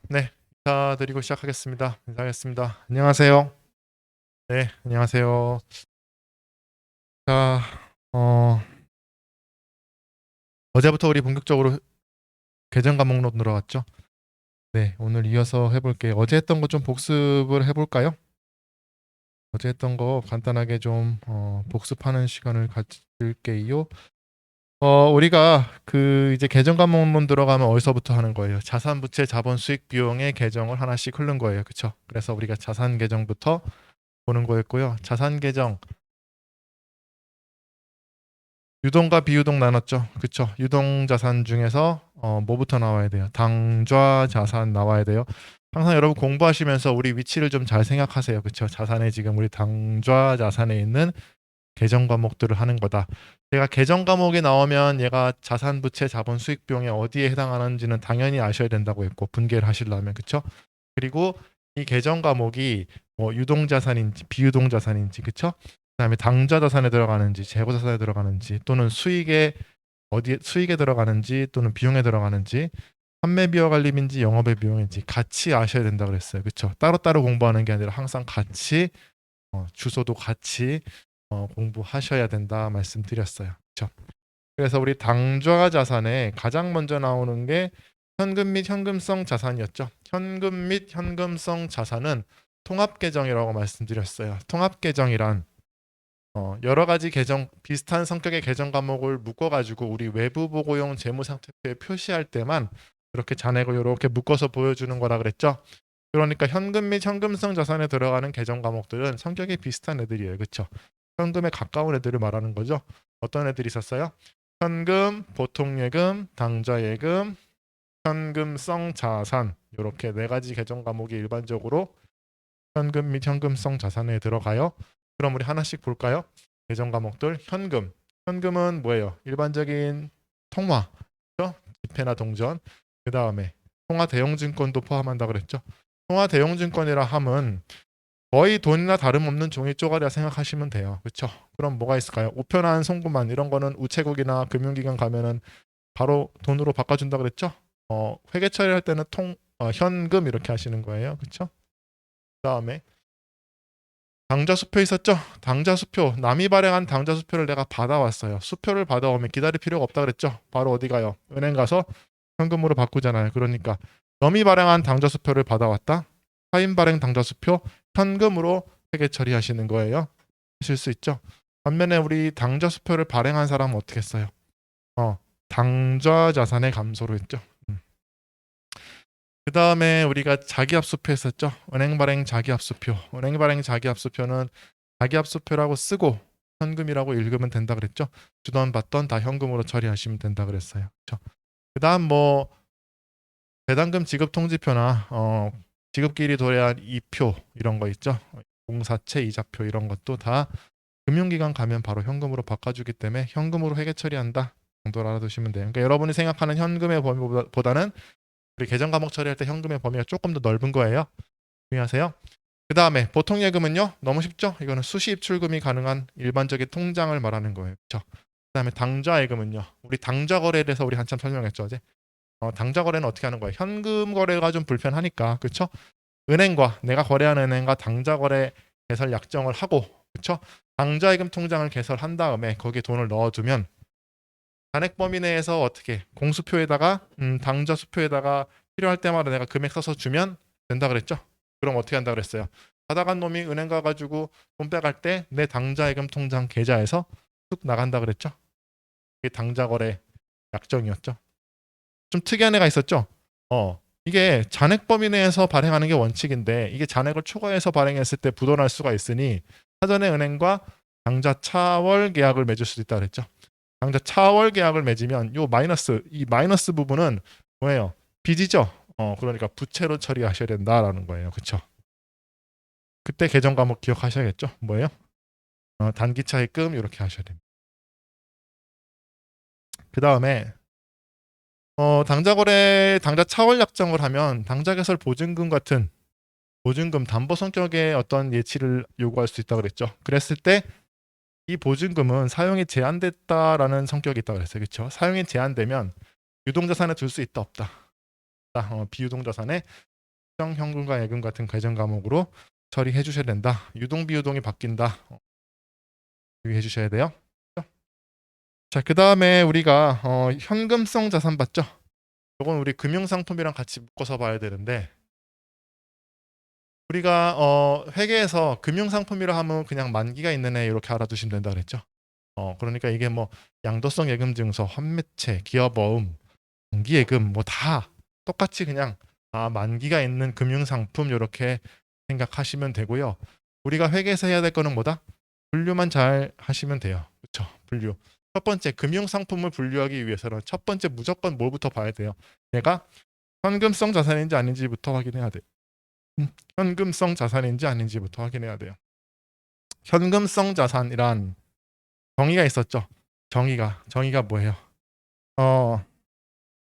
네. 인사드리고 시작하겠습니다. 인사하겠습니다. 안녕하세요. 네, 안녕하세요. 자, 어, 어제부터 우리 본격적으로 계정 과목로 들어갔죠? 네, 오늘 이어서 해볼게요. 어제 했던 거 좀 복습을 해볼까요? 어제 했던 거 간단하게 좀 복습하는 시간을 가질게요. 우리가 이제 계정 과목론 들어가면 어디서부터 하는 거예요? 자산, 부채, 자본, 수익, 비용의 계정을 하나씩 흐른 거예요. 그쵸? 그래서 우리가 자산 계정부터 보는 거였고요. 자산 계정, 유동과 비유동 나눴죠. 그쵸? 유동 자산 중에서 뭐부터 나와야 돼요? 당좌 자산 나와야 돼요. 항상 여러분 공부하시면서 우리 위치를 좀 잘 생각하세요. 그쵸? 자산에 지금 우리 당좌 자산에 있는 계정 과목들을 하는 거다. 제가 계정 과목이 나오면 얘가 자산, 부채, 자본, 수익, 비용에 어디에 해당하는지는 당연히 아셔야 된다고 했고 분개를 하시려면 그쵸? 그리고 이 계정 과목이 뭐 유동 자산인지 비유동 자산인지 그쵸? 그다음에 당좌 자산에 들어가는지 재고 자산에 들어가는지 또는 수익에 들어가는지 또는 비용에 들어가는지 판매 비용 관리인지 영업의 비용인지 같이 아셔야 된다 그랬어요. 그쵸? 따로따로 공부하는 게 아니라 항상 같이 주소도 같이 공부하셔야 된다 말씀드렸어요. 그쵸? 그래서 우리 당좌 자산에 가장 먼저 나오는 게 현금 및 현금성 자산이었죠. 현금 및 현금성 자산은 통합 계정이라고 말씀드렸어요. 통합 계정이란 여러 가지 계정 비슷한 성격의 계정 과목을 묶어가지고 우리 외부 보고용 재무 상태표에 표시할 때만 이렇게 잔액을 이렇게 묶어서 보여주는 거라 그랬죠. 그러니까 현금 및 현금성 자산에 들어가는 계정 과목들은 성격이 비슷한 애들이에요. 그렇죠? 현금에 가까운 애들을 말하는 거죠. 어떤 애들이 있었어요? 현금, 보통예금, 당좌예금, 현금성 자산 이렇게 네 가지 계정 과목이 일반적으로 현금 및 현금성 자산에 들어가요. 그럼 우리 하나씩 볼까요? 계정 과목들 현금. 현금은 뭐예요? 일반적인 통화, 그렇죠? 지폐나 동전. 그 다음에 통화 대용증권도 포함한다 그랬죠. 통화 대용증권이라 함은 거의 돈이나 다름없는 종이 쪼가리라 생각하시면 돼요. 그렇죠? 그럼 뭐가 있을까요? 우편한 송구만 이런 거는 우체국이나 금융기관 가면은 바로 돈으로 바꿔준다 그랬죠? 회계 처리할 때는 현금 이렇게 하시는 거예요. 그렇죠? 그다음에 당좌 수표 있었죠? 당좌 수표 남이 발행한 당좌 수표를 내가 받아왔어요. 수표를 받아오면 기다릴 필요가 없다 그랬죠? 바로 어디 가요? 은행 가서 현금으로 바꾸잖아요. 그러니까 남이 발행한 당좌 수표를 받아왔다. 타인 발행 당좌 수표 현금으로 회계 처리하시는 거예요. 하실 수 있죠? 반면에 우리 당좌 수표를 발행한 사람은 어떻게 했어요? 당좌 자산의 감소로 했죠. 그 다음에 우리가 자기압수표 했었죠. 은행 발행 자기압수표. 은행 발행 자기압수표는 자기압수표라고 쓰고 현금이라고 읽으면 된다 그랬죠. 주던 받던 다 현금으로 처리하시면 된다 그랬어요. 그렇죠? 그다음 뭐 배당금 지급 통지표나 지급기일이 도래한 이표 이런 거 있죠. 공사채 이자표 이런 것도 다 금융기관 가면 바로 현금으로 바꿔주기 때문에 현금으로 회계 처리한다 정도로 알아두시면 돼요. 그러니까 여러분이 생각하는 현금의 범위보다는 우리 계정 과목 처리할 때 현금의 범위가 조금 더 넓은 거예요. 주의하세요. 그 다음에 보통 예금은요. 너무 쉽죠? 이거는 수시 입출금이 가능한 일반적인 통장을 말하는 거예요. 그렇죠? 그 다음에 당좌 예금은요. 우리 당좌 거래에 대해서 우리 한참 설명했죠 어제. 당좌 거래는 어떻게 하는 거예요? 현금 거래가 좀 불편하니까 그렇죠? 은행과 내가 거래하는 은행과 당좌 거래 개설 약정을 하고 그렇죠? 당좌 예금 통장을 개설한 다음에 거기에 돈을 넣어두면 잔액 범위 내에서 어떻게 공수표에다가 당좌 수표에다가 필요할 때마다 내가 금액 써서 주면 된다 그랬죠? 그럼 어떻게 한다 그랬어요? 받아간 놈이 은행 가가지고 돈 빼갈 때 내 당좌예금 통장 계좌에서 쑥 나간다 그랬죠? 이게 당좌 거래 약정이었죠. 좀 특이한 애가 있었죠? 이게 잔액 범위 내에서 발행하는 게 원칙인데 이게 잔액을 초과해서 발행했을 때 부도날 수가 있으니 사전에 은행과 당좌 차월 계약을 맺을 수도 있다 그랬죠. 당좌 차월 계약을 맺으면 이 마이너스 부분은 뭐예요? 빚이죠. 그러니까 부채로 처리하셔야 된다라는 거예요. 그렇죠? 그때 계정 과목 기억하셔야겠죠? 뭐예요? 단기 차입금 이렇게 하셔야 됩니다. 그 다음에 당좌 거래, 당좌 차월 약정을 하면 당좌 개설 보증금 같은 보증금 담보 성격의 어떤 예치를 요구할 수 있다고 그랬죠. 그랬을 때 이 보증금은 사용이 제한됐다라는 성격이 있다고 그랬어요. 그렇죠? 사용이 제한되면 유동자산에 둘 수 있다 없다. 비유동자산에 특정 현금과 예금 같은 계정 과목으로 처리해 주셔야 된다. 유동 비유동이 바뀐다. 유의해 주셔야 돼요. 자, 그 다음에 우리가 현금성 자산 봤죠? 이건 우리 금융상품이랑 같이 묶어서 봐야 되는데 우리가 회계에서 금융상품이라 하면 그냥 만기가 있는 애 이렇게 알아두시면 된다 그랬죠. 그러니까 이게 뭐 양도성 예금 증서, 환매채, 기업어음, 정기예금 뭐 다 똑같이 그냥 만기가 있는 금융상품 이렇게 생각하시면 되고요. 우리가 회계에서 해야 될 거는 뭐다? 분류만 잘 하시면 돼요. 그렇죠? 분류. 첫 번째 금융상품을 분류하기 위해서는 첫 번째 무조건 뭘부터 봐야 돼요? 얘가 현금성 자산인지 아닌지부터 확인해야 돼. 현금성 자산인지 아닌지부터 확인해야 돼요. 현금성 자산이란 정의가 있었죠. 정의가 뭐예요?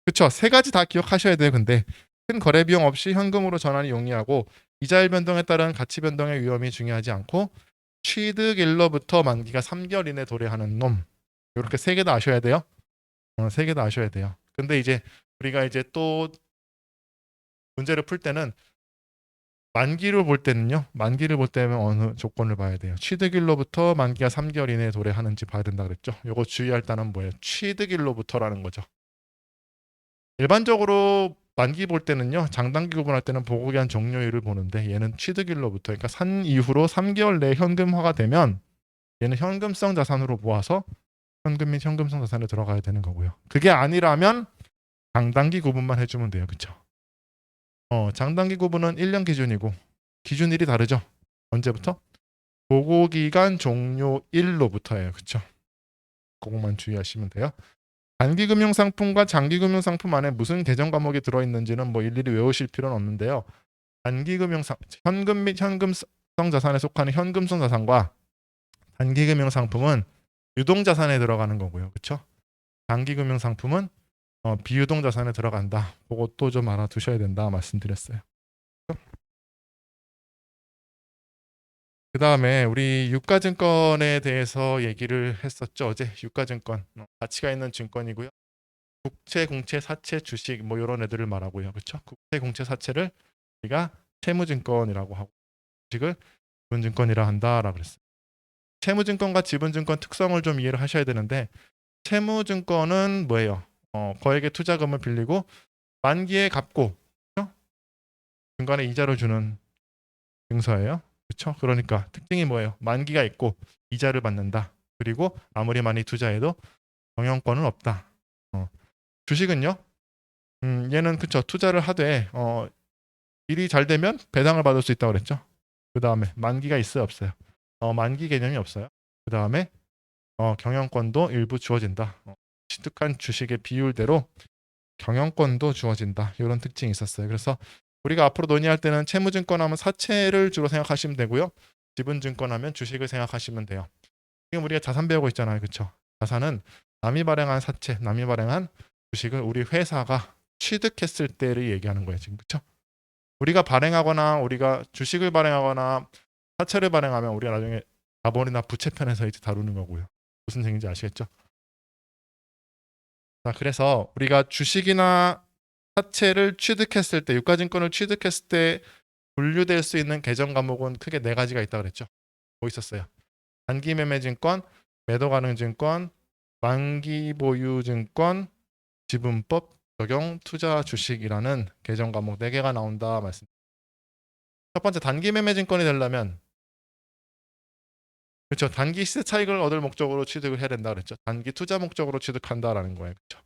그쵸. 세 가지 다 기억하셔야 돼요. 근데 큰 거래 비용 없이 현금으로 전환이 용이하고 이자율 변동에 따른 가치 변동의 위험이 중요하지 않고 취득일로부터 만기가 3개월 이내 도래하는 놈. 이렇게 세 개 다 아셔야 돼요. 세 개 다 아셔야 돼요. 근데 이제 우리가 이제 또 문제를 풀 때는 만기를 볼 때는요. 만기를 볼 때는 어느 조건을 봐야 돼요. 취득일로부터 만기가 3개월 이내에 도래하는지 봐야 된다 그랬죠. 요거 주의할 단어는 뭐예요? 취득일로부터라는 거죠. 일반적으로 만기 볼 때는요. 장단기 구분할 때는 보고기한 종료일을 보는데 얘는 취득일로부터 그러니까 산 이후로 3개월 내에 현금화가 되면 얘는 현금성 자산으로 모아서 현금 및 현금성 자산에 들어가야 되는 거고요. 그게 아니라면 장단기 구분만 해주면 돼요. 그쵸? 장단기 구분은 1년 기준이고 기준일이 다르죠. 언제부터? 보고기간 종료일로부터예요. 그쵸? 그것만 주의하시면 돼요. 단기금융상품과 장기금융상품 안에 무슨 계정 과목이 들어있는지는 뭐 일일이 외우실 필요는 없는데요. 현금 및 현금성 자산에 속하는 현금성 자산과 단기금융상품은 유동자산에 들어가는 거고요. 그렇죠? 장기금융상품은 비유동자산에 들어간다. 그것도 좀 알아두셔야 된다 말씀드렸어요. 그 다음에 우리 유가증권에 대해서 얘기를 했었죠. 어제 유가증권 가치가 있는 증권이고요. 국채, 공채, 사채, 주식 뭐 이런 애들을 말하고요. 그렇죠? 국채, 공채, 사채를 우리가 채무증권이라고 하고 주식을 지분증권이라 한다라고 그랬어요. 채무증권과 지분증권 특성을 좀 이해를 하셔야 되는데 채무증권은 뭐예요? 거액의 투자금을 빌리고 만기에 갚고 그렇죠? 중간에 이자를 주는 증서예요. 그렇죠? 그러니까 특징이 뭐예요? 만기가 있고 이자를 받는다. 그리고 아무리 많이 투자해도 경영권은 없다. 주식은요? 얘는 그쵸 투자를 하되 일이 잘 되면 배당을 받을 수 있다고 그랬죠. 그 다음에 만기가 있어요 없어요? 만기 개념이 없어요. 그 다음에 경영권도 일부 주어진다. 취득한 주식의 비율대로 경영권도 주어진다. 이런 특징이 있었어요. 그래서 우리가 앞으로 논의할 때는 채무증권 하면 사채를 주로 생각하시면 되고요. 지분증권 하면 주식을 생각하시면 돼요. 지금 우리가 자산 배우고 있잖아요. 그렇죠? 자산은 남이 발행한 사채, 남이 발행한 주식을 우리 회사가 취득했을 때를 얘기하는 거예요. 지금 그렇죠? 우리가 발행하거나 우리가 주식을 발행하거나 사채를 발행하면 우리가 나중에 자본이나 부채편에서 이제 다루는 거고요. 무슨 얘기인지 아시겠죠? 자, 그래서 우리가 주식이나 사채를 취득했을 때, 유가증권을 취득했을 때 분류될 수 있는 계정 과목은 크게 네 가지가 있다 그랬죠. 뭐 있었어요? 단기 매매 증권, 매도 가능 증권, 만기 보유 증권, 지분법 적용 투자 주식이라는 계정 과목 4개가 나온다 말씀. 첫 번째 단기 매매 증권이 되려면 그렇죠. 단기 시세 차익을 얻을 목적으로 취득을 해야 된다 그랬죠. 단기 투자 목적으로 취득한다라는 거예요. 그렇죠.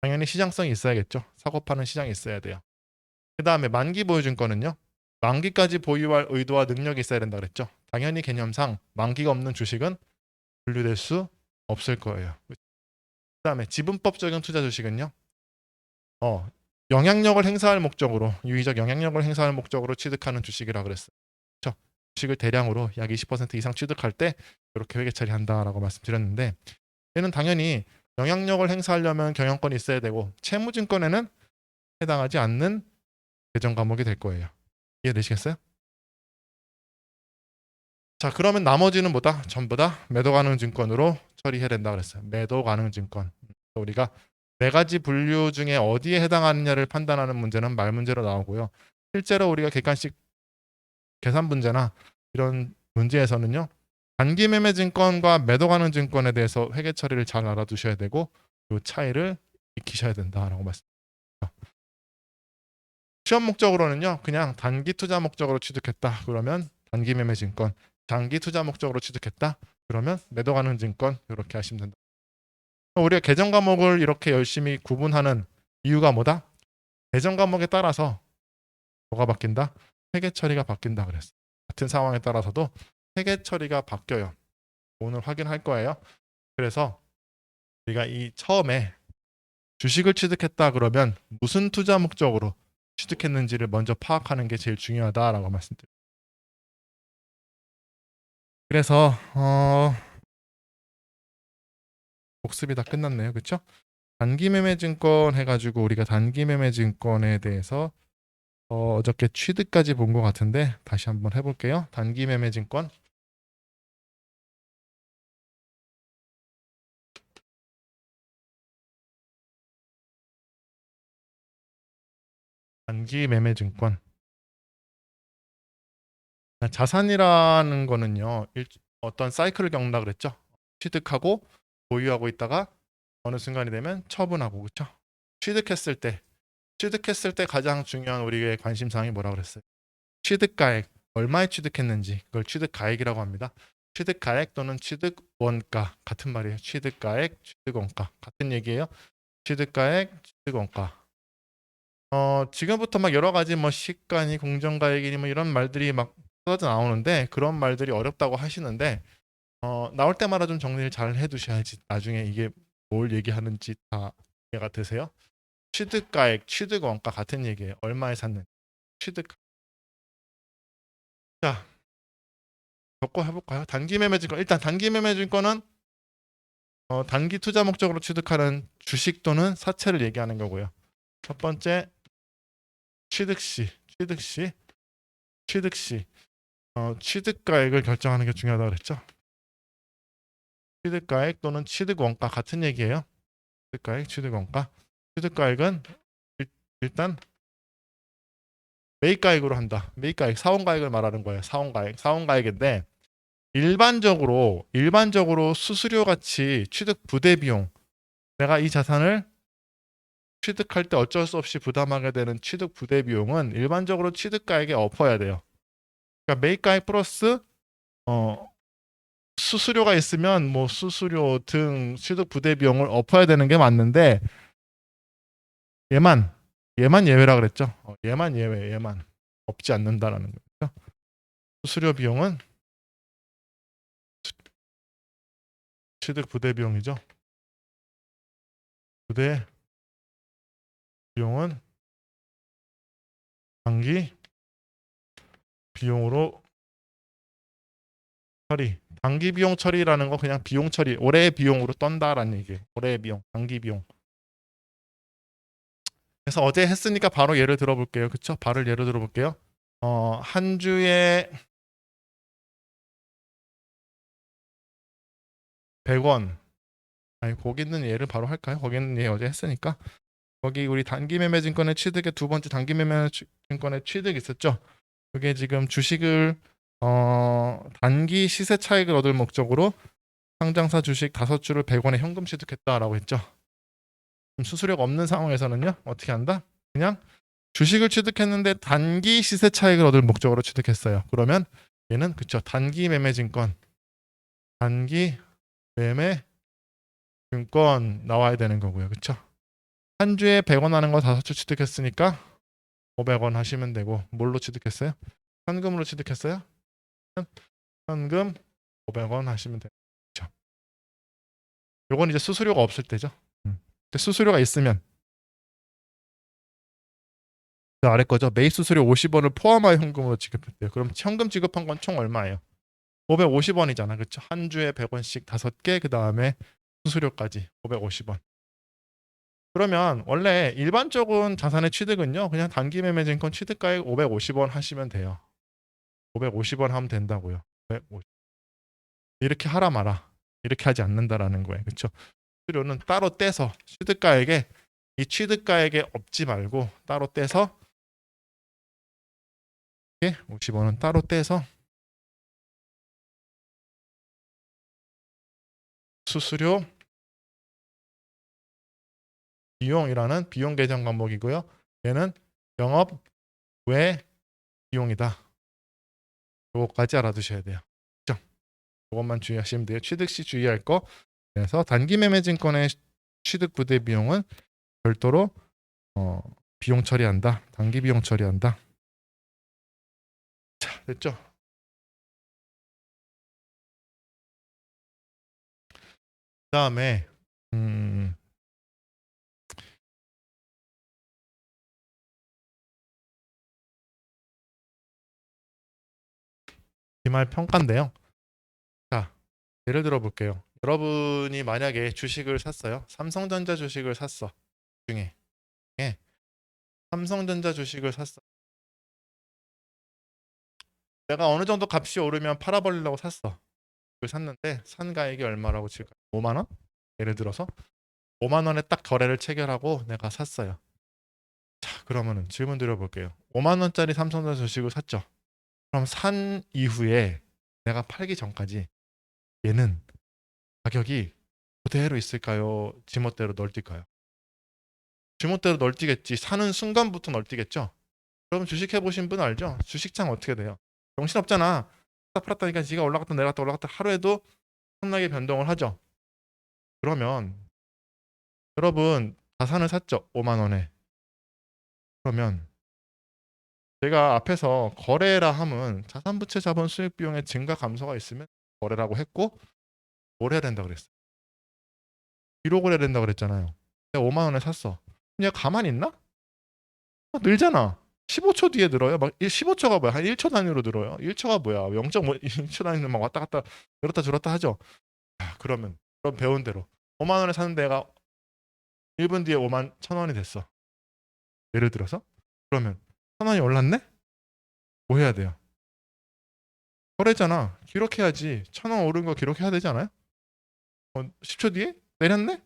당연히 시장성이 있어야겠죠. 사고 파는 시장이 있어야 돼요. 그 다음에 만기 보유 증권은요. 만기까지 보유할 의도와 능력이 있어야 된다 그랬죠. 당연히 개념상 만기가 없는 주식은 분류될 수 없을 거예요. 그 다음에 지분법 적용 투자 주식은요. 영향력을 행사할 목적으로 유의적 영향력을 행사할 목적으로 취득하는 주식이라 그랬어요. 그렇죠? 주식을 대량으로 약 20% 이상 취득할 때 이렇게 회계 처리한다라고 말씀드렸는데 얘는 당연히 영향력을 행사하려면 경영권이 있어야 되고 채무증권에는 해당하지 않는 계정 과목이 될 거예요. 이해되시겠어요? 자, 그러면 나머지는 뭐다? 전부 다 매도 가능 증권으로 처리해야 된다 그랬어요. 매도 가능 증권. 우리가 네 가지 분류 중에 어디에 해당하느냐를 판단하는 문제는 말 문제로 나오고요. 실제로 우리가 객관식 계산 문제나 이런 문제에서는요. 단기 매매 증권과 매도 가능 증권에 대해서 회계 처리를 잘 알아두셔야 되고 그 차이를 익히셔야 된다라고 말씀드립니다. 시험 목적으로는요. 그냥 단기 투자 목적으로 취득했다. 그러면 단기 매매 증권, 장기 투자 목적으로 취득했다. 그러면 매도 가능 증권 이렇게 하시면 된다. 우리가 계정 과목을 이렇게 열심히 구분하는 이유가 뭐다? 계정 과목에 따라서 뭐가 바뀐다? 회계 처리가 바뀐다 그랬어. 같은 상황에 따라서도 회계 처리가 바뀌어요. 오늘 확인할 거예요. 그래서 우리가 이 처음에 주식을 취득했다 그러면 무슨 투자 목적으로 취득했는지를 먼저 파악하는 게 제일 중요하다라고 말씀드립니다. 그래서 복습이 다 끝났네요. 그렇죠? 단기 매매 증권 해가지고 우리가 단기 매매 증권에 대해서 어저께 취득까지 본 것 같은데 다시 한번 해볼게요. 단기 매매 증권. 단기 매매 증권. 자산이라는 거는요. 어떤 사이클을 겪는다 그랬죠. 취득하고 보유하고 있다가 어느 순간이 되면 처분하고 그렇죠. 취득했을 때 가장 중요한 우리의 관심사항이 뭐라 그랬어요? 취득가액, 얼마에 취득했는지 그걸 취득가액이라고 합니다. 취득가액 또는 취득원가 같은 말이에요. 취득가액, 취득원가 같은 얘기예요. 취득가액, 취득원가. 지금부터 막 여러 가지 뭐 시가니 공정가액이니 뭐 이런 말들이 막 쏟아져 나오는데 그런 말들이 어렵다고 하시는데 나올 때마다 좀 정리를 잘 해두셔야지 나중에 이게 뭘 얘기하는지 다 이해가 되세요. 취득가액, 취득원가 같은 얘기예요. 얼마에 샀는지. 취득. 자, 적고 해볼까요? 단기 매매 증권. 일단 단기 매매 증권은 단기 투자 목적으로 취득하는 주식 또는 사채를 얘기하는 거고요. 첫 번째 취득 시, 취득가액을 결정하는 게 중요하다고 그랬죠. 취득가액 또는 취득원가 같은 얘기예요. 취득가액, 취득원가. 취득가액은 일단 매입가액으로 한다. 매입가액, 사원가액을 말하는 거예요. 사원가액인데 일반적으로 수수료 같이 취득 부대 비용, 내가 이 자산을 취득할 때 어쩔 수 없이 부담하게 되는 취득 부대 비용은 일반적으로 취득가액에 엎어야 돼요. 그러니까 매입가액 플러스 수수료가 있으면 뭐 수수료 등 취득 부대 비용을 엎어야 되는 게 맞는데 얘만 예외라 그랬죠. 얘만 예외, 얘만 없지 않는다라는 거죠. 수수료 비용은 취득 부대 비용이죠. 부대 비용은 단기 비용으로 처리. 단기 비용 처리라는 거 그냥 비용 처리. 올해의 비용으로 떤다라는 얘기예요. 올해의 비용, 단기 비용. 그래서 어제 했으니까 바로 예를 들어볼게요. 그쵸? 바로 예를 들어볼게요. 한 주에 100원. 아니, 거기 있는 예를 바로 할까요? 거기 있는 예 어제 했으니까. 거기 우리 단기 매매 증권의 취득의 두 번째 단기 매매 증권의 취득 있었죠? 그게 지금 주식을 단기 시세 차익을 얻을 목적으로 상장사 주식 5주를 100원에 현금 취득했다라고 했죠. 수수료가 없는 상황에서는요. 어떻게 한다? 그냥 주식을 취득했는데 단기 시세 차익을 얻을 목적으로 취득했어요. 그러면 얘는 그쵸. 단기 매매 증권 나와야 되는 거고요. 그쵸? 한 주에 100원 하는 거 5주 취득했으니까 500원 하시면 되고 뭘로 취득했어요? 현금으로 취득했어요? 현금 500원 하시면 돼요. 그쵸? 요건 이제 수수료가 없을 때죠. 근데 수수료가 있으면 그 아래 거죠. 매입 수수료 50원을 포함하여 현금으로 지급했대요. 그럼 현금 지급한 건 총 얼마예요? 550원이잖아. 그렇죠? 한 주에 100원씩 5개 그다음에 수수료까지 550원. 그러면 원래 일반적인 자산의 취득은요. 그냥 단기 매매 증권 취득가액 550원 하시면 돼요. 550원 하면 된다고요. 550. 이렇게 하라 마라. 이렇게 하지 않는다라는 거예요. 그렇죠? 수수료는 따로 떼서 취득가액에 이 취득가액에 업지 말고 따로 떼서 50원은 따로 떼서 수수료 비용이라는 비용 계정 과목이고요. 얘는 영업 외 비용이다. 요거까지 알아두셔야 돼요. 그죠? 그것만 주의하시면 돼요. 취득 시 주의할 거. 그래서 단기 매매 증권의 취득 부대 비용은 별도로 비용 처리한다. 단기 비용 처리한다. 자, 됐죠? 그다음에 기말 평가인데요. 자, 예를 들어 볼게요. 여러분이 만약에 주식을 샀어요. 삼성전자 주식을 샀어. 중에 예. 삼성전자 주식을 샀어. 내가 어느 정도 값이 오르면 팔아버리려고 샀어. 그걸 샀는데 산 가액이 얼마라고 칠까요? 5만 원? 예를 들어서 5만 원에 딱 거래를 체결하고 내가 샀어요. 자, 그러면은 질문 드려볼게요. 5만 원짜리 삼성전자 주식을 샀죠. 그럼 산 이후에 내가 팔기 전까지 얘는 가격이 그대로 있을까요? 지멋대로 널뛸까요? 지멋대로 널뛰겠지. 사는 순간부터 널뛰겠죠. 여러분 주식 해보신 분 알죠? 주식장 어떻게 돼요? 정신없잖아. 팔았다니까 지가 올라갔다 내려갔다 올라갔다 하루에도 엄청나게 변동을 하죠. 그러면 여러분 자산을 샀죠. 5만 원에. 그러면 제가 앞에서 거래라 함은 자산부채 자본 수익 비용의 증가 감소가 있으면 거래라고 했고 뭘 해야 된다 그랬어요. 기록을 해야 된다 그랬잖아요. 내가 5만 원에 샀어. 그냥 가만히 있나? 늘잖아. 15초 뒤에 늘어요. 막 15초가 뭐야? 한 1초 단위로 늘어요. 1초가 뭐야? 0.5 1초 단위로 막 왔다 갔다 늘었다 줄었다 하죠. 그러면 그럼 배운 대로 5만 원에 사는 데가 1분 뒤에 5만 1,000원이 됐어. 예를 들어서 그러면 1,000원이 올랐네? 뭐 해야 돼요? 거래잖아. 기록해야지. 1,000원 오른 거 기록해야 되지 않아요? 10초 뒤에 내렸네?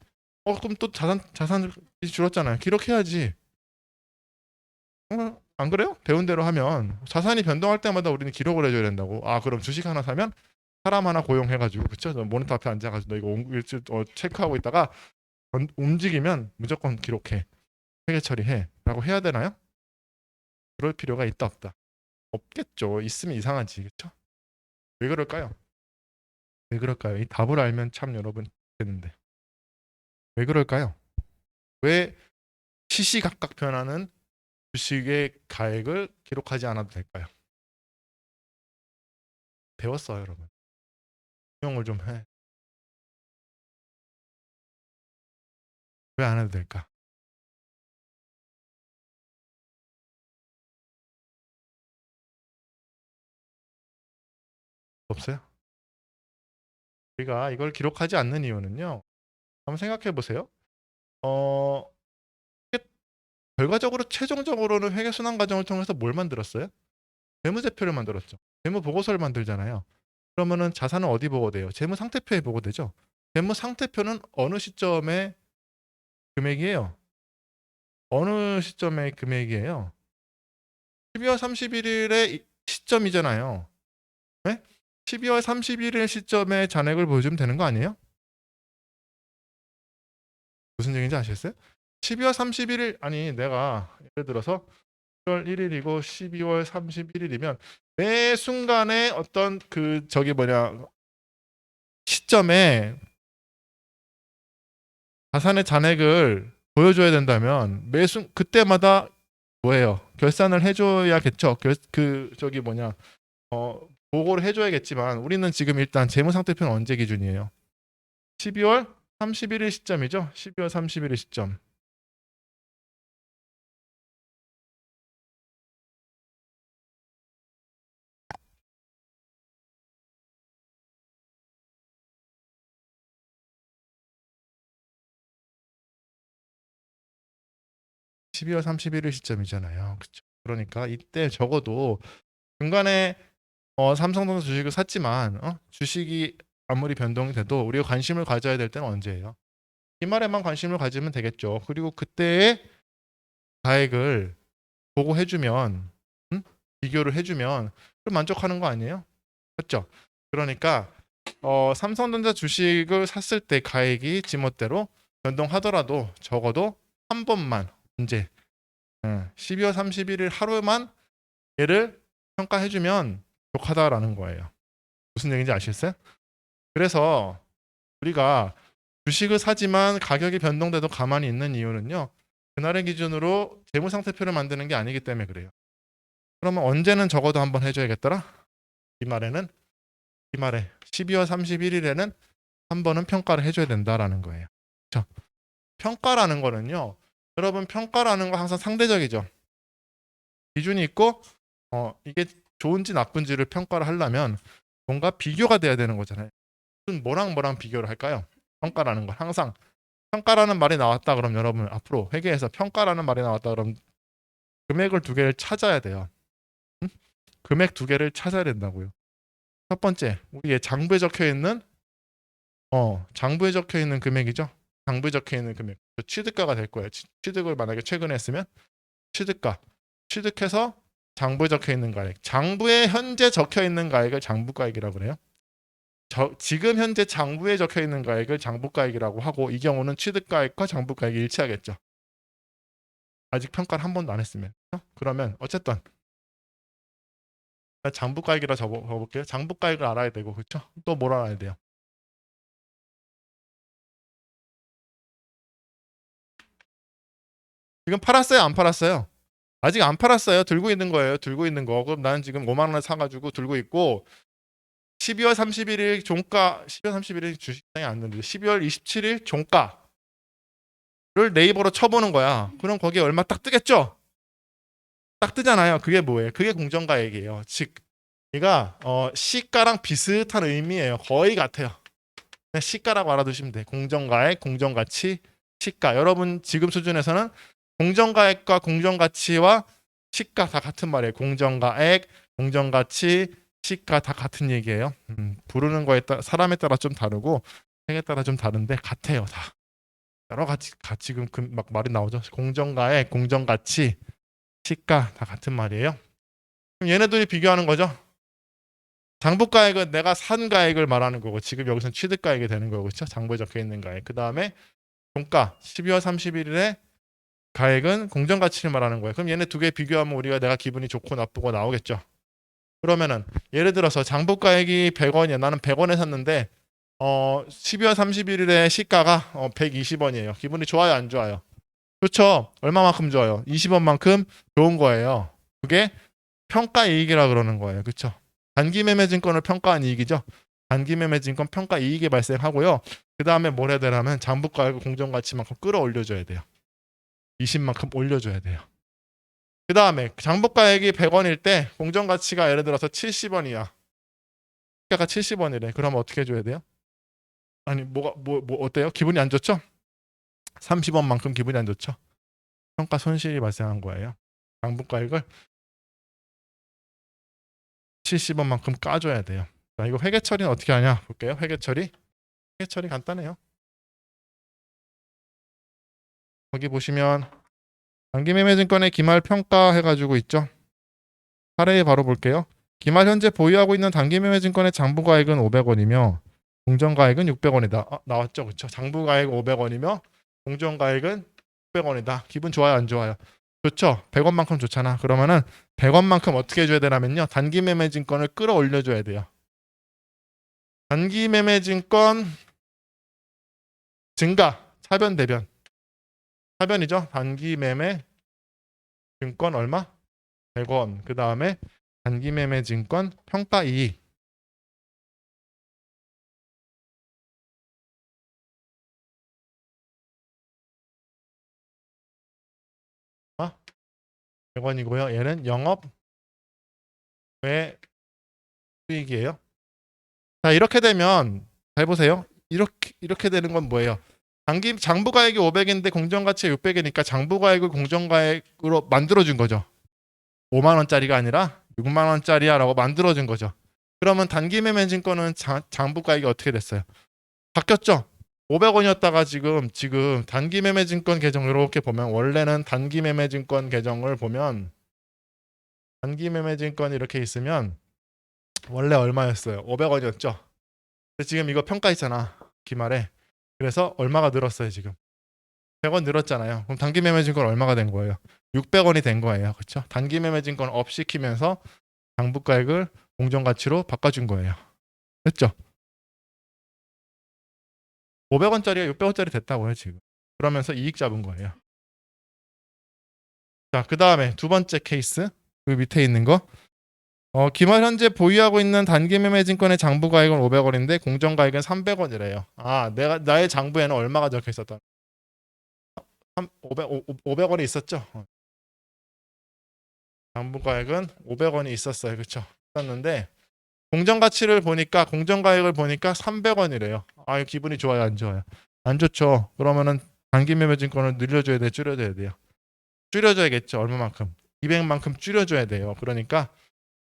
그럼 또 자산이 줄었잖아요. 기록해야지. 안 그래요? 배운 대로 하면 자산이 변동할 때마다 우리는 기록을 해줘야 된다고. 그럼 주식 하나 사면 사람 하나 고용해가지고 그쵸? 너 모니터 앞에 앉아가지고 너 이거 일주일 체크하고 있다가 움직이면 무조건 기록해. 회계 처리해.라고 해야 되나요? 그럴 필요가 있다 없다. 없겠죠. 있으면 이상하지. 그쵸? 왜 그럴까요? 왜 그럴까요? 이 답을 알면 참 여러분 되는데. 왜 그럴까요? 왜 시시각각 변하는 주식의 가액을 기록하지 않아도 될까요? 배웠어요, 여러분. 응용을 좀 해. 왜 안 해도 될까? 없어요? 우리가 이걸 기록하지 않는 이유는요. 한번 생각해 보세요. 어, 이게 결과적으로 최종적으로는 회계순환 과정을 통해서 뭘 만들었어요? 재무제표를 만들었죠. 재무보고서를 만들잖아요. 그러면은 자산은 어디 보고돼요? 재무상태표에 보고되죠. 재무상태표는 어느 시점의 금액이에요? 어느 시점의 금액이에요? 12월 31일의 시점이잖아요. 네? 12월 31일 시점에 잔액을 보여주면 되는 거 아니에요? 무슨 얘기인지 아시겠어요? 12월 31일 아니 내가 예를 들어서 1월 1일이고 12월 31일이면 매 순간에 어떤 그 저기 뭐냐 시점에 자산의 잔액을 보여줘야 된다면 매순 그때마다 뭐예요? 결산을 해줘야겠죠. 그 저기 뭐냐 보고를 해줘야겠지만 우리는 지금 일단 재무상태표는 언제 기준이에요? 12월 31일 시점이죠. 12월 31일 시점. 12월 31일 시점이잖아요. 그쵸? 그러니까 이때 적어도 중간에 삼성전자 주식을 샀지만 주식이 아무리 변동이 돼도 우리가 관심을 가져야 될 때는 언제예요? 기말에만 관심을 가지면 되겠죠. 그리고 그때의 가액을 보고 해주면 비교를 해주면 그럼 만족하는 거 아니에요? 그렇죠? 그러니까 삼성전자 주식을 샀을 때 가액이 지멋대로 변동하더라도 적어도 한 번만 이제 12월 31일 하루만 얘를 평가해주면 좋하다라는 거예요. 무슨 얘기인지 아시겠어요? 그래서 우리가 주식을 사지만 가격이 변동돼도 가만히 있는 이유는요. 그날의 기준으로 재무상태표를 만드는 게 아니기 때문에 그래요. 그러면 언제는 적어도 한번 해줘야겠더라? 기말에 12월 31일에는 한 번은 평가를 해줘야 된다라는 거예요. 그렇죠? 평가라는 거는요. 여러분 평가라는 거 항상 상대적이죠. 기준이 있고 이게 좋은지 나쁜지를 평가를 하려면 뭔가 비교가 돼야 되는 거잖아요. 뭐랑 비교를 할까요? 평가라는 건 항상 평가라는 말이 나왔다 그럼 여러분 앞으로 회계에서 평가라는 말이 나왔다 그럼 금액을 두 개를 찾아야 돼요. 금액 두 개를 찾아야 된다고요. 첫 번째, 우리의 장부에 적혀 있는 장부에 적혀 있는 금액이죠. 장부에 적혀 있는 금액. 취득가가 될 거예요. 취득을 만약에 최근에 했으면 취득가. 취득해서 장부에 적혀 있는 가액. 장부에 현재 적혀 있는 가액을 장부가액이라고 그래요. 지금 현재 장부에 적혀 있는 가액을 장부가액이라고 하고 이 경우는 취득가액과 장부가액이 일치하겠죠. 아직 평가를 한 번도 안 했으면. 그러면 어쨌든 장부가액이라 적어볼게요. 장부가액을 알아야 되고 그렇죠? 또 뭘 알아야 돼요? 지금 팔았어요? 안 팔았어요? 아직 안 팔았어요. 들고 있는 거예요. 들고 있는 거. 그럼 나는 지금 5만 원에 사가지고 들고 있고 12월 31일 종가 12월 31일 주식시장에 안 넣는데 12월 27일 종가를 네이버로 쳐보는 거야. 그럼 거기에 얼마 딱 뜨겠죠? 딱 뜨잖아요. 그게 뭐예요? 그게 공정가액이에요. 즉 얘가 시가랑 비슷한 의미예요. 거의 같아요. 그냥 시가라고 알아두시면 돼. 공정가액, 공정가치, 시가. 여러분 지금 수준에서는 공정가액과 공정가치와 시가 다 같은 말이에요. 공정가액, 공정가치, 시가 다 같은 얘기예요. 부르는 거에 따라 사람에 따라 좀 다르고 생에 따라 좀 다른데 같아요. 다 여러 가지 지금 막 말이 나오죠. 공정가액, 공정가치, 시가 다 같은 말이에요. 그럼 얘네들이 비교하는 거죠. 장부가액은 내가 산 가액을 말하는 거고 지금 여기서는 취득가액이 되는 거고 그렇죠? 장부에 적혀 있는 가액. 그 다음에 종가 12월 31일에 가액은 공정가치를 말하는 거예요. 그럼 얘네 두 개 비교하면 우리가 내가 기분이 좋고 나쁘고 나오겠죠. 그러면은 예를 들어서 장부가액이 100원이야. 나는 100원에 샀는데 12월 31일에 시가가 120원이에요. 기분이 좋아요, 안 좋아요? 그렇죠. 얼마만큼 좋아요? 20원만큼 좋은 거예요. 그게 평가이익이라 그러는 거예요. 그렇죠. 단기매매증권을 평가한 이익이죠. 단기매매증권 평가 이익이 발생하고요. 그 다음에 뭘 해야 되냐면 장부가액 공정가치만큼 끌어올려줘야 돼요. 20만큼 올려줘야 돼요. 그 다음에 장부가액이 100원일 때 공정가치가 예를 들어서 70원이야. 시가가 70원이래. 그러면 어떻게 해줘야 돼요? 아니 뭐 어때요? 기분이 안 좋죠? 30원만큼 기분이 안 좋죠? 평가 손실이 발생한 거예요. 장부가액을 70원만큼 까줘야 돼요. 자, 이거 회계 처리는 어떻게 하냐 볼게요. 회계 처리 간단해요. 거기 보시면 단기매매증권의 기말 평가 해가지고 있죠. 사례 바로 볼게요. 기말 현재 보유하고 있는 단기매매증권의 장부가액은 500원이며 공정가액은 600원이다. 나왔죠, 그렇죠? 장부가액 500원이며 공정가액은 600원이다. 기분 좋아요, 안 좋아요? 좋죠. 100원만큼 좋잖아. 그러면은 100원만큼 어떻게 해줘야 되냐면요. 단기매매증권을 끌어올려줘야 돼요. 단기매매증권 증가, 차변 대변. 차변이죠. 단기매매 증권 얼마? 100원. 그 다음에 단기매매 증권 평가이익. 100원이고요. 얘는 영업 외 수익이에요. 자, 이렇게 되면 잘 보세요. 이렇게 되는 건 뭐예요? 장부가액이 500인데 공정가치가 600이니까 장부가액을 공정가액으로 만들어준 거죠. 5만 원짜리가 아니라 6만 원짜리야라고 만들어준 거죠. 그러면 단기매매증권은 장부가액이 어떻게 됐어요? 바뀌었죠. 500원이었다가 지금 단기 매매 증권 계정 이렇게 보면 원래는 단기 매매 증권 계정을 보면 단기 매매 증권이 이렇게 있으면 원래 얼마였어요? 500원이었죠. 근데 지금 이거 평가 있잖아. 기말에. 그래서 얼마가 늘었어요, 지금? 100원 늘었잖아요. 그럼 단기 매매 증권 얼마가 된 거예요? 600원이 된 거예요. 그렇죠? 단기 매매 증권 업 시키면서 장부가액을 공정가치로 바꿔준 거예요. 됐죠? 500원짜리가 600원짜리 됐다고요, 지금. 그러면서 이익 잡은 거예요. 자, 그 다음에 두 번째 케이스. 그 밑에 있는 거. 기말 현재 보유하고 있는 단기 매매 증권의 장부가액은 500원인데 공정가액은 300원이래요. 아, 나의 장부에는 얼마가 적혀 있었다? 500원이 있었죠? 장부가액은 500원이 있었어요. 그렇죠? 있었는데 공정가액을 보니까 300원이래요. 아, 기분이 좋아요, 안 좋아요? 안 좋죠. 그러면은 단기 매매 증권을 늘려줘야 돼, 줄여줘야 돼요? 줄여줘야겠죠. 얼마만큼? 200만큼 줄여줘야 돼요. 그러니까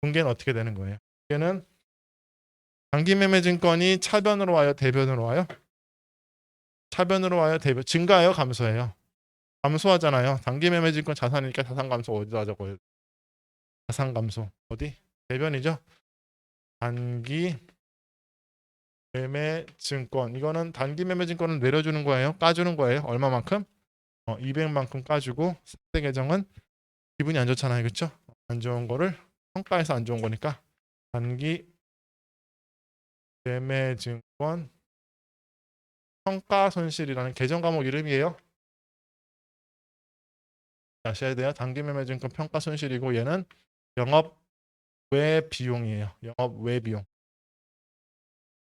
분계는 어떻게 되는 거예요? 분계는 단기 매매 증권이 차변으로 와요, 대변으로 와요? 차변으로 와요, 증가해요, 감소해요? 감소하잖아요. 단기 매매 증권 자산이니까 자산 감소 어디다 적어요? 자산 감소 어디? 대변이죠. 단기 매매 증권 이거는 단기 매매 증권을 내려주는 거예요? 까주는 거예요? 얼마만큼? 200만큼 까주고 상대 계정은 기분이 안 좋잖아요. 그렇죠? 안 좋은 거를 평가해서 안 좋은 거니까 단기 매매 증권 평가 손실이라는 계정 과목 이름이에요. 아셔야 돼요. 단기 매매 증권 평가 손실이고 얘는 영업 외 비용이에요. 영업 외 비용.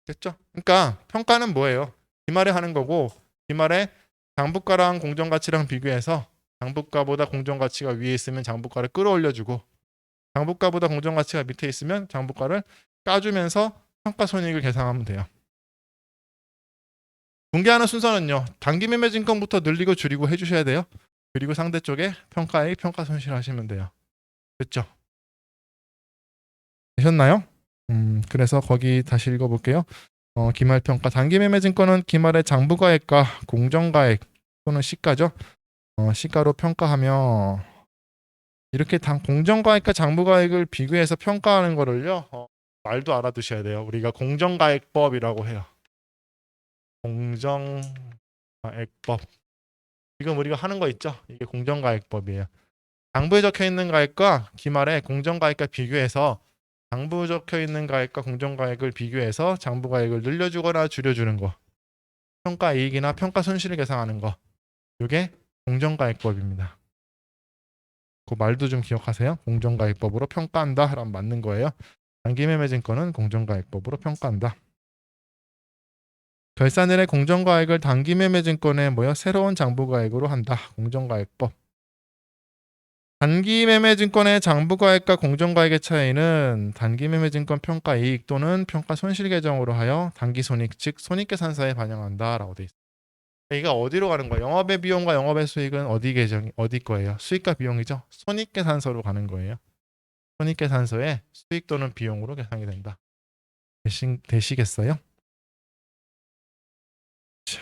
됐죠? 그러니까 평가는 뭐예요? 기말에 하는 거고 기말에 장부가랑 공정가치랑 비교해서 장부가보다 공정가치가 위에 있으면 장부가를 끌어올려주고 장부가보다 공정가치가 밑에 있으면 장부가를 까주면서 평가손익을 계산하면 돼요. 분계하는 순서는요. 단기 매매 증권부터 늘리고 줄이고 해주셔야 돼요. 그리고 상대 쪽에 평가액, 평가손실 하시면 돼요. 됐죠? 되셨나요? 그래서 거기 다시 읽어볼게요. 기말평가 단기 매매 증권은 기말의 장부가액과 공정가액 또는 시가죠. 시가로 평가하며 이렇게 공정가액과 장부가액을 비교해서 평가하는 거를요. 말도 알아두셔야 돼요. 우리가 공정가액법이라고 해요. 공정가액법. 지금 우리가 하는 거 있죠? 이게 공정가액법이에요. 장부에 적혀 있는 가액과 기말의 공정가액과 비교해서 장부 적혀 있는 가액과 공정가액을 비교해서 장부가액을 늘려주거나 줄여주는 거. 평가이익이나 평가손실을 계산하는 거. 이게 공정가액법입니다. 그 말도 좀 기억하세요. 공정가액법으로 평가한다 하면 맞는 거예요. 단기매매증권은 공정가액법으로 평가한다. 결산일의 공정가액을 단기매매증권에 새로운 장부가액으로 한다. 공정가액법. 단기매매증권의 장부가액과 공정가액의 차이는 단기매매증권 평가이익 또는 평가손실 계정으로 하여 단기손익 즉 손익계산서에 반영한다 라고 돼 있습니다. 이가 어디로 가는 거예요? 영업의 비용과 영업의 수익은 어디 거예요? 수익과 비용이죠. 손익계산서로 가는 거예요. 손익계산서에 수익 또는 비용으로 계산이 된다. 되시겠어요? 자,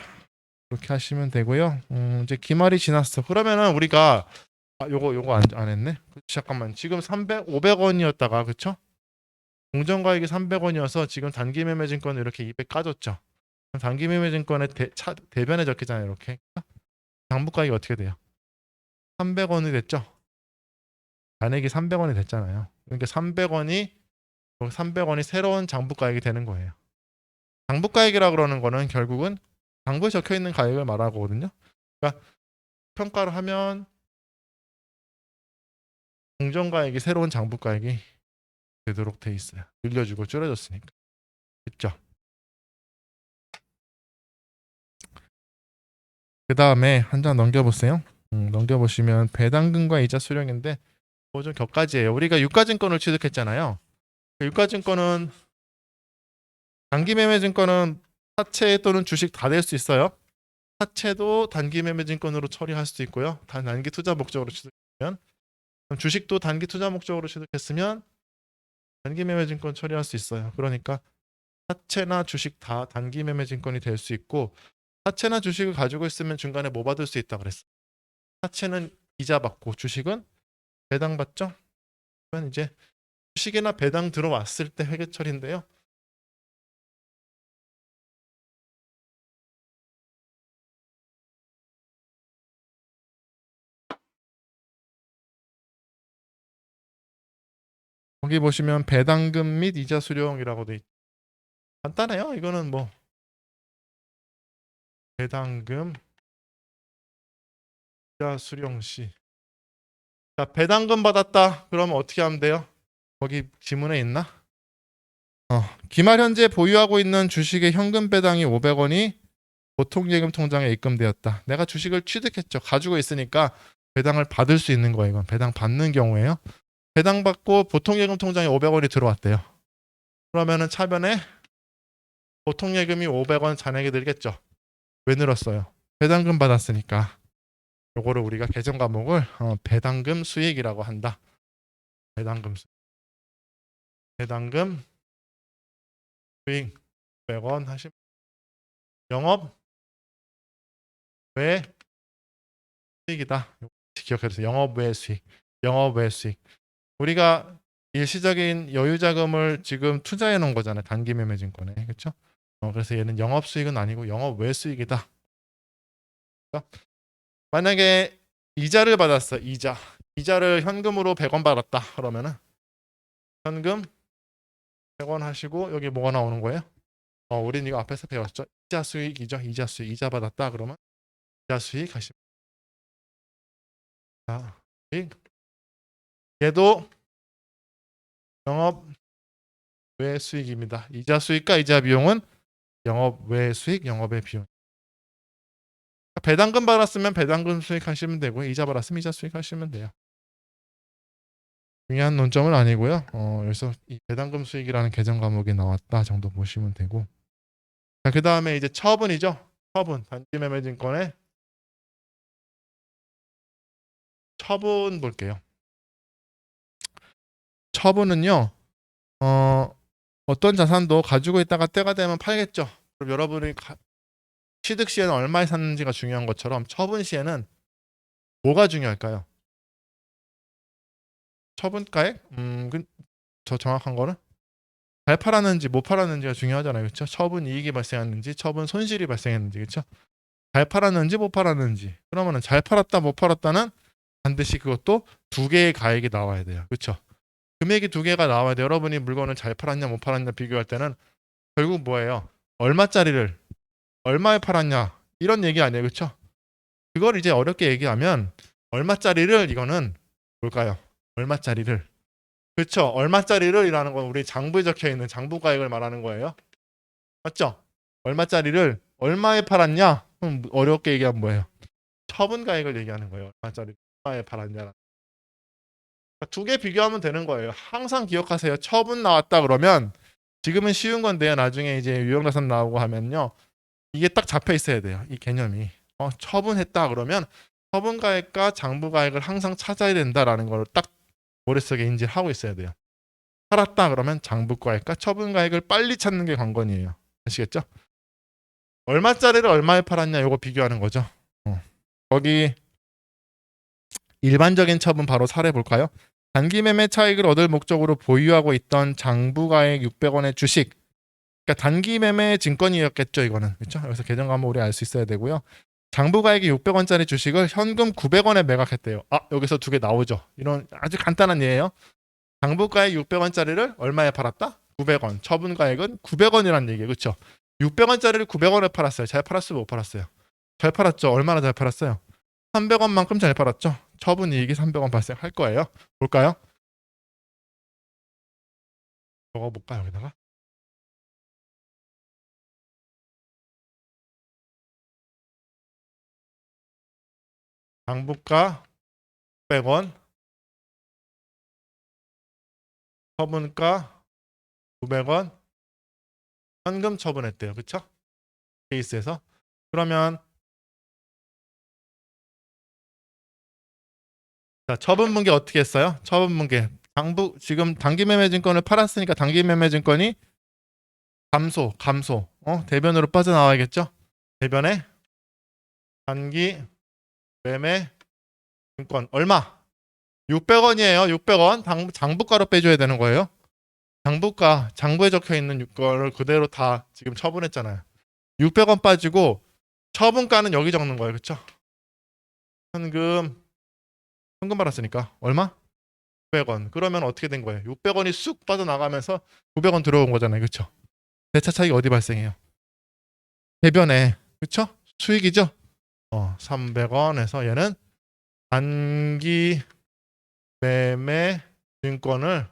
그렇게 하시면 되고요. 이제 기말이 지났어. 그러면은 우리가 요거 안 했네. 잠깐만. 지금 500원이었다가 그쵸? 공정가액이 300원이어서 지금 단기매매증권을 이렇게 200 까줬죠. 단기매매증권의 대변에 적히잖아요. 이렇게. 장부가액이 어떻게 돼요? 300원이 됐죠? 잔액이 300원이 됐잖아요. 그러니까 300원이 새로운 장부가액이 되는 거예요. 장부가액이라 그러는 거는 결국은 장부에 적혀 있는 가액을 말하거든요. 그러니까 평가를 하면 공정가액이 새로운 장부가액이 되도록 돼 있어요. 늘려주고 줄여줬으니까. 그렇죠? 그 다음에 한 장 넘겨보세요. 넘겨보시면 배당금과 이자 수령인데 좀 격가지예요. 우리가 유가증권을 취득했잖아요. 유가증권은 단기매매증권은 사채 또는 주식 다 될 수 있어요. 사채도 단기매매증권으로 처리할 수도 있고요. 단기 투자 목적으로 취득하면 주식도 단기 투자 목적으로 취득했으면 단기매매증권 처리할 수 있어요. 그러니까 사채나 주식 다 단기매매증권이 될 수 있고 사채나 주식을 가지고 있으면 중간에 뭐 받을 수 있다 그랬어. 사채는 이자 받고 주식은 배당 받죠. 그러면 이제 주식이나 배당 들어왔을 때 회계처리인데요. 거기 보시면 배당금 및 이자 수령이라고 돼 있죠. 간단해요. 이거는 뭐 배당금 이자 수령 시. 자, 배당금 받았다. 그러면 어떻게 하면 돼요? 거기 지문에 있나? 기말 현재 보유하고 있는 주식의 현금 배당이 500원이 보통예금 통장에 입금되었다. 내가 주식을 취득했죠. 가지고 있으니까 배당을 받을 수 있는 거예요. 이건 배당 받는 경우에요. 배당 받고 보통예금 통장에 500원이 들어왔대요. 그러면은 차변에 보통예금이 500원 잔액이 늘겠죠. 왜 늘었어요? 배당금 받았으니까. 요거를 우리가 계정 과목을 배당금 수익이라고 한다. 배당금 수익. 배당금 수익 100원 하시면 영업 외 수익이다. 기억해주세요. 영업 외 수익. 영업 외 수익. 우리가 일시적인 여유 자금을 지금 투자해 놓은 거잖아요. 단기 매매 증권에. 그렇죠? 그래서 얘는 영업 수익은 아니고 영업 외 수익이다. 만약에 이자를 받았어. 이자를 현금으로 100원 받았다. 그러면은 현금 100원 하시고 여기 뭐가 나오는 거예요? 우린 이거 앞에서 배웠죠. 이자 수익이죠. 이자 수익. 이자 받았다. 그러면 이자 수익 하시면 수익. 얘도 영업 외 수익입니다. 이자 수익과 이자 비용은 영업 외 수익, 영업의 비용. 배당금 받았으면 배당금 수익 하시면 되고 이자 받았으면 이자 수익 하시면 돼요. 중요한 논점은 아니고요. 그래서 이 배당금 수익이라는 계정 과목이 나왔다 정도 보시면 되고. 자, 그 다음에 이제 처분이죠. 처분. 단기 매매 증권의 처분 볼게요. 처분은요. 어떤 자산도 가지고 있다가 때가 되면 팔겠죠. 그럼 여러분이 취득 시에는 얼마에 샀는지가 중요한 것처럼 처분 시에는 뭐가 중요할까요? 처분가액? 더 정확한 거는 잘 팔았는지 못 팔았는지가 중요하잖아요. 그렇죠? 처분 이익이 발생했는지 처분 손실이 발생했는지 그렇죠? 잘 팔았는지 못 팔았는지. 그러면은 잘 팔았다 못 팔았다는 반드시 그것도 두 개의 가액이 나와야 돼요. 그렇죠? 금액이 두 개가 나와야 돼요. 여러분이 물건을 잘 팔았냐 못 팔았냐 비교할 때는 결국 뭐예요? 얼마짜리를 얼마에 팔았냐 이런 얘기 아니에요. 그렇죠? 그걸 이제 어렵게 얘기하면 얼마짜리를 이거는 뭘까요? 얼마짜리를 그렇죠. 얼마짜리를 이라는 건 우리 장부에 적혀 있는 장부가액을 말하는 거예요. 맞죠? 얼마짜리를 얼마에 팔았냐? 그럼 어렵게 얘기하면 뭐예요? 처분가액을 얘기하는 거예요. 얼마짜리 얼마에 팔았냐? 두 개 비교하면 되는 거예요. 항상 기억하세요. 처분 나왔다 그러면 지금은 쉬운 건데요. 나중에 이제 유형자산 나오고 하면요. 이게 딱 잡혀 있어야 돼요. 이 개념이. 처분했다 그러면 처분가액과 장부가액을 항상 찾아야 된다라는 걸 딱 머릿속에 인지하고 있어야 돼요. 팔았다 그러면 장부가액과 처분가액을 빨리 찾는 게 관건이에요. 아시겠죠? 얼마짜리를 얼마에 팔았냐 이거 비교하는 거죠. 거기 일반적인 처분 바로 사례 볼까요? 단기 매매 차익을 얻을 목적으로 보유하고 있던 장부가액 600원의 주식. 그러니까 단기 매매 증권이었겠죠, 이거는. 그렇죠? 여기서 계정 과목 우리 알 수 있어야 되고요. 장부가액이 600원짜리 주식을 현금 900원에 매각했대요. 여기서 두 개 나오죠. 이런 아주 간단한 예예요. 장부가액 600원짜리를 얼마에 팔았다? 900원. 처분가액은 900원이라는 얘기예요. 그렇죠? 600원짜리를 900원에 팔았어요. 잘 팔았어요? 못 팔았어요? 잘 팔았죠. 얼마나 잘 팔았어요? 300원만큼 잘 팔았죠. 처분 이익이 300원 발생할 거예요. 볼까요? 적어볼까요? 여기다가. 장부가 100원, 처분가 900원, 현금 처분했대요. 그쵸? 케이스에서. 그러면 자, 처분분기 어떻게 했어요? 처분분기 지금 단기매매증권을 팔았으니까 단기매매증권이 감소 대변으로 빠져나와야겠죠? 대변에 단기 매매 증권 얼마? 600원이에요. 600원. 장부가로 빼줘야 되는 거예요. 장부가, 장부에 적혀 있는 거를 그대로 다 지금 처분했잖아요. 600원 빠지고 처분가는 여기 적는 거예요. 그쵸? 현금 받았으니까 얼마? 600원. 그러면 어떻게 된 거예요? 600원이 쑥 빠져나가면서 900원 들어온 거잖아요. 그쵸? 대차 차익이 어디 발생해요? 대변에. 그쵸? 수익이죠? 300원에서 얘는 단기 매매 증권을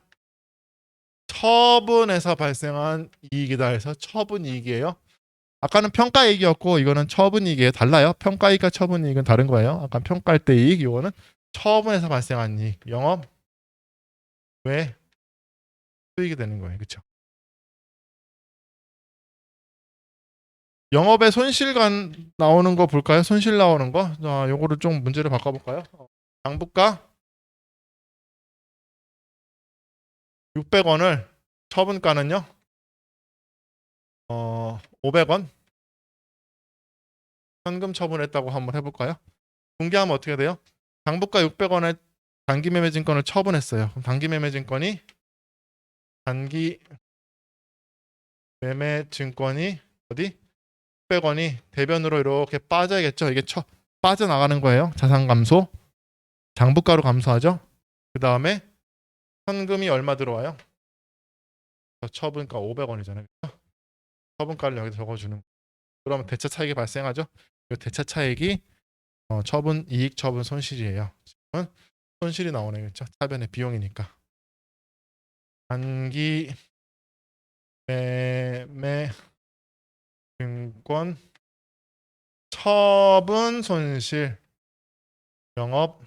처분해서 발생한 이익이다 해서 처분이익이에요. 아까는 평가이익이었고 이거는 처분이익이에요. 달라요. 평가이익과 처분이익은 다른 거예요. 아까 평가할 때 이익, 이거는 처분해서 발생한 이익, 영업 외 수익이 되는 거예요. 그렇죠? 영업의 손실간 나오는 거 볼까요? 손실 나오는 거. 자, 요거를 좀 문제를 바꿔볼까요? 장부가 600원을 처분가는요? 500원 현금 처분했다고 한번 해볼까요? 공개하면 어떻게 돼요? 장부가 600원에 단기 매매 증권을 처분했어요. 그럼 단기 매매 증권이 단기 매매 증권이 어디? 600원이 대변으로 이렇게 빠져야겠죠. 이게 빠져나가는 거예요. 자산 감소. 장부가로 감소하죠. 그 다음에 현금이 얼마 들어와요? 처분가 500원이잖아요. 그렇죠? 처분가를 여기다 적어주는 거예요. 그러면 대차 차익이 발생하죠. 이 대차 차익이 처분 이익, 처분 손실이에요. 지금은 손실이 나오네요. 그렇죠? 차변의 비용이니까. 단기 매매 증권 처분 손실 영업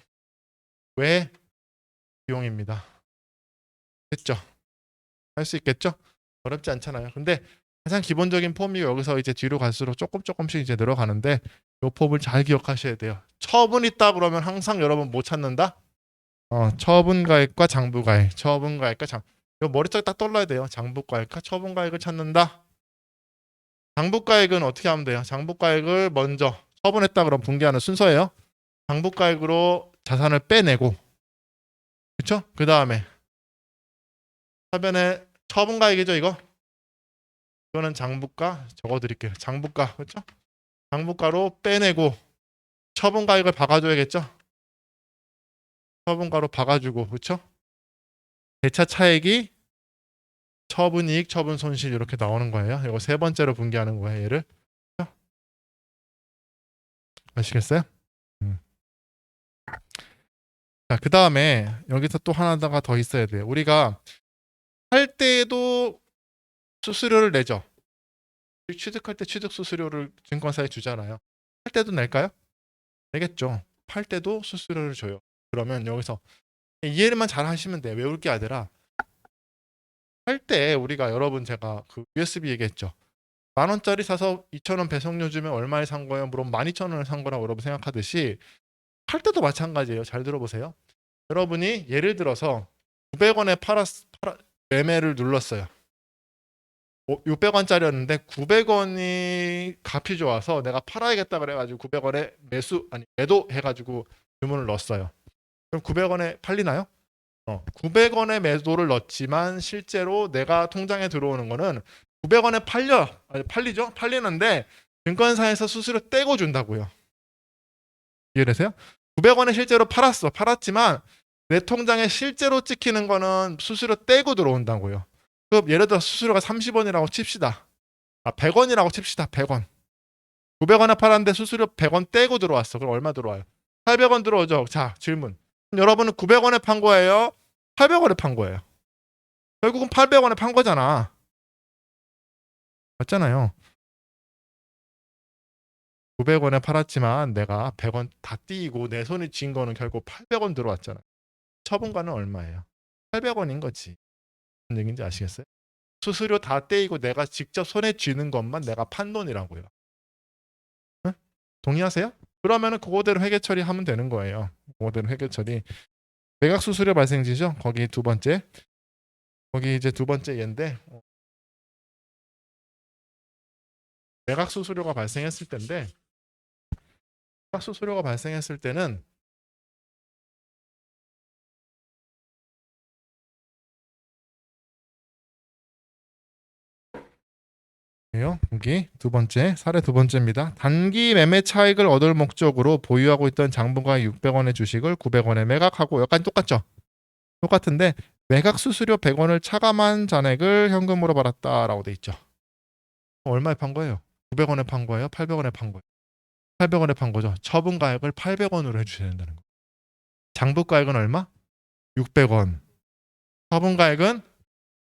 외 비용입니다. 됐죠? 할 수 있겠죠? 어렵지 않잖아요. 근데 가장 기본적인 폼이 여기서 이제 뒤로 갈수록 조금씩 이제 늘어가는데 이 폼을 잘 기억하셔야 돼요. 처분 있다 그러면 항상 여러분 못 찾는다? 처분가액과 장부가액, 처분가액과 이거 머릿속에 딱 떠올라야 돼요. 장부가액과 처분가액을 찾는다. 장부가액은 어떻게 하면 돼요? 장부가액을 먼저 처분했다 그럼 분기하는 순서예요. 장부가액으로 자산을 빼내고, 그렇죠? 그 다음에 화면에 처분가액이죠, 이거. 이거는 장부가 적어드릴게요. 장부가, 그렇죠? 장부가로 빼내고 처분가액을 박아줘야겠죠? 처분가로 박아주고, 그렇죠? 대차 차액이 처분이익, 처분손실 이렇게 나오는 거예요. 이거 세 번째로 분기하는 거예요, 얘를. 아시겠어요? 자, 그 다음에 여기서 또 하나가 더 있어야 돼요. 우리가 할 때도 수수료를 내죠. 취득할 때 취득 수수료를 증권사에 주잖아요. 할 때도 낼까요? 내겠죠. 팔 때도 수수료를 줘요. 그러면 여기서 이해만 잘 하시면 돼요. 외울 게 아니라 할 때 우리가 여러분 제가 그 USB 얘기했죠. 10,000원짜리 사서 2,000원 배송료 주면 얼마에 산 거예요? 물론 12,000원에 산 거라고 여러분 생각하듯이 팔 때도 마찬가지예요. 잘 들어보세요. 여러분이 예를 들어서 900원에 매매를 눌렀어요. 600원짜리였는데 900원이 값이 좋아서 내가 팔아야겠다 그래가지고 900원에 매도 해가지고 주문을 넣었어요. 그럼 900원에 팔리나요? 900원에 매도를 넣었지만 실제로 내가 통장에 들어오는 거는 900원에 팔리죠? 팔리는데 증권사에서 수수료 떼고 준다고요. 이해되세요? 900원에 실제로 팔았지만 내 통장에 실제로 찍히는 거는 수수료 떼고 들어온다고요. 그럼 예를 들어 수수료가 30원이라고 칩시다. 100원이라고 칩시다. 100원. 900원에 팔았는데 수수료 100원 떼고 들어왔어. 그럼 얼마 들어와요? 800원 들어오죠. 자, 질문. 여러분은 900원에 판 거예요? 800원에 판 거예요? 결국은 800원에 판 거잖아. 맞잖아요. 900원에 팔았지만 내가 100원 다 띄고 내 손이 쥔 거는 결국 800원 들어왔잖아. 처분가는 얼마예요? 800원인 거지. 무슨 얘기인지 아시겠어요? 수수료 다 떼이고 내가 직접 손에 쥐는 것만 내가 판 돈이라고요. 응? 동의하세요? 그러면은 그거대로 회계 처리하면 되는 거예요. 그거대로 회계 처리. 매각 수수료 발생지죠? 거기 두 번째. 거기 이제 두 번째 얘인데 매각 수수료가 발생했을 때인데 수수료가 발생했을 때는 여기 두 번째 사례 두 번째입니다. 단기 매매 차익을 얻을 목적으로 보유하고 있던 장부가액 600원의 주식을 900원에 매각하고 약간 똑같죠? 똑같은데 매각 수수료 100원을 차감한 잔액을 현금으로 받았다라고 돼 있죠. 얼마에 판 거예요? 900원에 판 거예요? 800원에 판 거예요? 800원에 판 거죠. 처분가액을 800원으로 해주셔야 된다는 거. 장부가액은 얼마? 600원. 처분가액은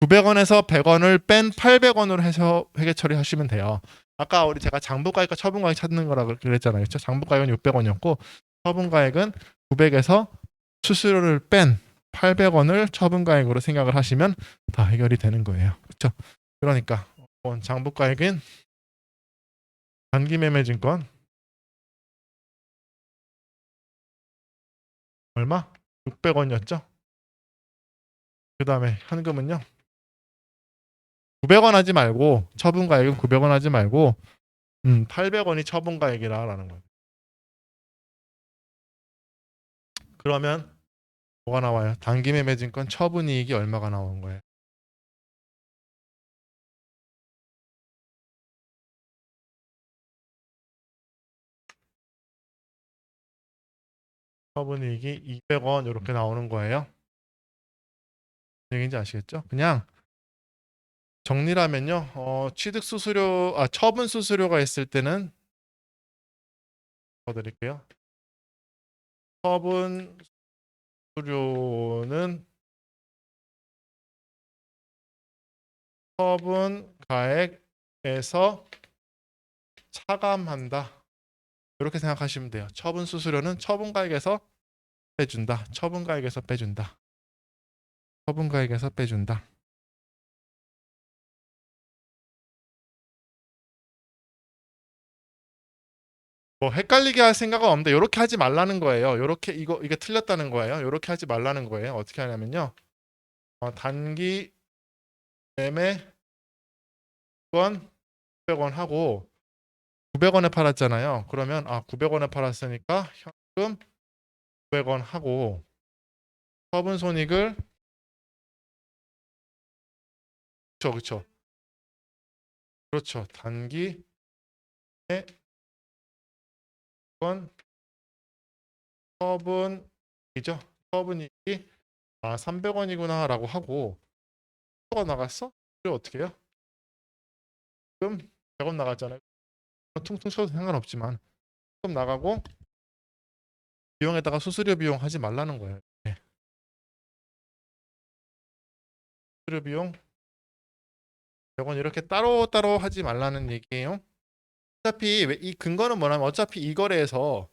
900원에서 100원을 뺀 800원으로 해서 회계 처리하시면 돼요. 아까 우리 제가 장부가액과 처분가액 찾는 거라고 그랬잖아요. 그렇죠? 장부가액은 600원이었고 처분가액은 900에서 수수료를 뺀 800원을 처분가액으로 생각을 하시면 다 해결이 되는 거예요. 그렇죠? 그러니까 장부가액은 단기매매증권 얼마? 600원이었죠? 그 다음에 현금은요? 900원 하지 말고 처분가액은 900원 하지 말고 800원이 처분가액이라는 거예요. 그러면 뭐가 나와요? 단기매매증권 처분이익이 얼마가 나오는 거예요? 처분이익이 200원 이렇게 나오는 거예요. 무슨 얘기인지 아시겠죠? 그냥 정리라면요. 취득 수수료, 처분 수수료가 있을 때는 더 드릴게요. 처분 수수료는 처분 가액에서 차감한다. 이렇게 생각하시면 돼요. 처분 수수료는 처분 가액에서 빼준다. 처분 가액에서 빼준다. 처분 가액에서 빼준다. 뭐 헷갈리게 할 생각은 없는데 이렇게 하지 말라는 거예요. 이렇게 이게 틀렸다는 거예요. 이렇게 하지 말라는 거예요. 어떻게 하냐면요. 단기 매매 건 900원 하고 900원에 팔았잖아요. 그러면 900원에 팔았으니까 현금 900원 하고 처분 손익을 그렇죠. 그렇죠. 단기 매건 처분이죠. 처분이익이 300원이구나라고 하고 가 나갔어? 그리고 어떻게 해요? 지금 100원 나갔잖아요. 퉁퉁 쳐도 상관없지만 조금 나가고 비용에다가 수수료 비용 하지 말라는 거예요. 네. 수수료 비용 100원 이렇게 따로따로 하지 말라는 얘기예요. 어차피 이 근거는 뭐냐면 어차피 이 거래에서